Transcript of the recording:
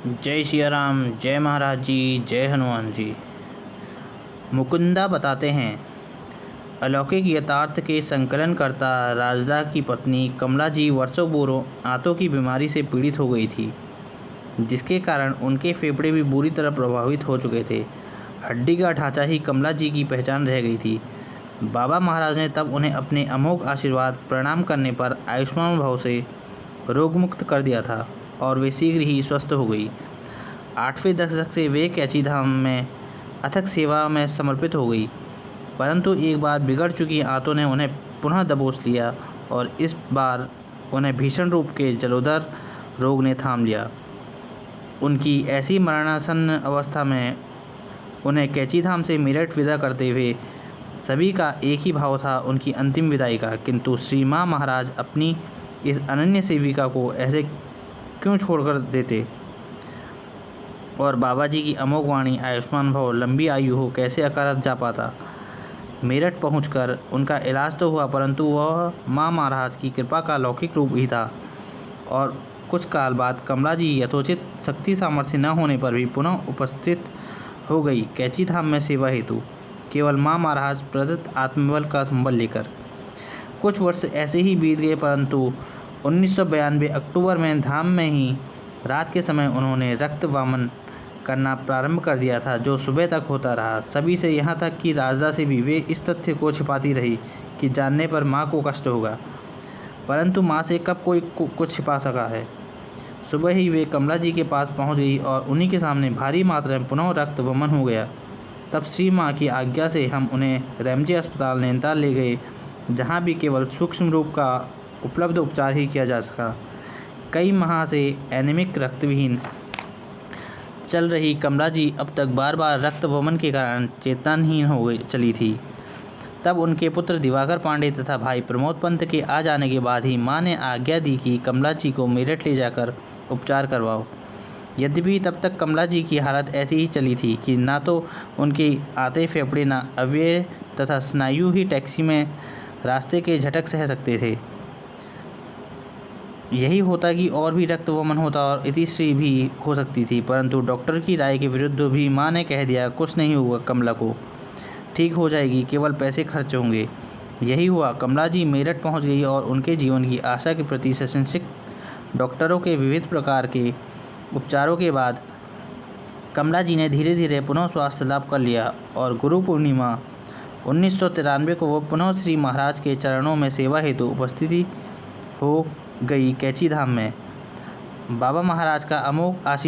जय सिया राम, जय महाराज जी, जय हनुमान जी। मुकुंदा बताते हैं, अलौकिक यथार्थ के संकलन करता राजदा की पत्नी कमला जी वर्षों पूर्व आंतों की बीमारी से पीड़ित हो गई थी, जिसके कारण उनके फेफड़े भी बुरी तरह प्रभावित हो चुके थे। हड्डी का ढांचा ही कमला जी की पहचान रह गई थी। बाबा महाराज ने तब उन्हें अपने अमोघ आशीर्वाद प्रणाम करने पर आयुष्मान भाव से रोगमुक्त कर दिया था और वे शीघ्र ही स्वस्थ हो गई। 8वें दशक से वे कैची धाम में अथक सेवा में समर्पित हो गई, परंतु एक बार बिगड़ चुकी आंतों ने उन्हें पुनः दबोच लिया और इस बार उन्हें भीषण रूप के जलोदर रोग ने थाम लिया। उनकी ऐसी मरणासन्न अवस्था में उन्हें कैची धाम से मेरठ विदा करते हुए सभी का एक ही भाव था, उनकी अंतिम विदाई का। किंतु श्री माँ महाराज अपनी इस अनन्य सेविका को ऐसे क्यों छोड़कर देते, और बाबा जी की अमोघ वाणी आयुष्मान भव लंबी आयु हो कैसे अकारत जा पाता। मेरठ पहुंचकर उनका इलाज तो हुआ, परंतु वह माँ महाराज की कृपा का लौकिक रूप ही था। और कुछ काल बाद कमला जी यथोचित शक्ति सामर्थ्य न होने पर भी पुनः उपस्थित हो गई कैची धाम में सेवा हेतु, केवल माँ महाराज प्रदत्त आत्मबल का संबल लेकर। कुछ वर्ष ऐसे ही बीत गए, परंतु 1992 अक्टूबर में धाम में ही रात के समय उन्होंने रक्त वामन करना प्रारंभ कर दिया था, जो सुबह तक होता रहा। सभी से, यहाँ तक कि राजदा से भी वे इस तथ्य को छिपाती रही कि जानने पर माँ को कष्ट होगा, परंतु माँ से कब कोई कुछ छिपा सका है। सुबह ही वे कमला जी के पास पहुँच गई और उन्हीं के सामने भारी मात्रा में पुनः रक्त वमन हो गया। तब श्री माँ की आज्ञा से हम उन्हें रैमजे अस्पताल नैनीताल ले गए, जहाँ भी केवल सूक्ष्म रूप का उपलब्ध उपचार ही किया जा सका। कई माह से एनीमिक रक्तविहीन चल रही कमला जी अब तक बार बार रक्त वमन के कारण चेतनाहीन हो गई चली थी। तब उनके पुत्र दिवाकर पांडे तथा भाई प्रमोद पंत के आ जाने के बाद ही माँ ने आज्ञा दी कि कमला जी को मेरठ ले जाकर उपचार करवाओ। यद्यपि तब तक कमला जी की हालत ऐसी ही चली थी कि ना तो उनके आते फेफड़े, ना अवयव तथा स्नायु ही टैक्सी में रास्ते के झटक सह सकते थे। यही होता कि और भी रक्त वमन होता और इतिश्री भी हो सकती थी, परंतु डॉक्टर की राय के विरुद्ध भी माँ ने कह दिया, कुछ नहीं होगा, कमला को ठीक हो जाएगी, केवल पैसे खर्च होंगे। यही हुआ। कमला जी मेरठ पहुंच गई और उनके जीवन की आशा के प्रति सशंसित डॉक्टरों के विविध प्रकार के उपचारों के बाद कमला जी ने धीरे धीरे पुनः स्वास्थ्य लाभ कर लिया और गुरु पूर्णिमा 1993 को वो पुनः श्री महाराज के चरणों में सेवा हेतु उपस्थिति हो गई कैची धाम में। बाबा महाराज का अमोघ आशीर्वाद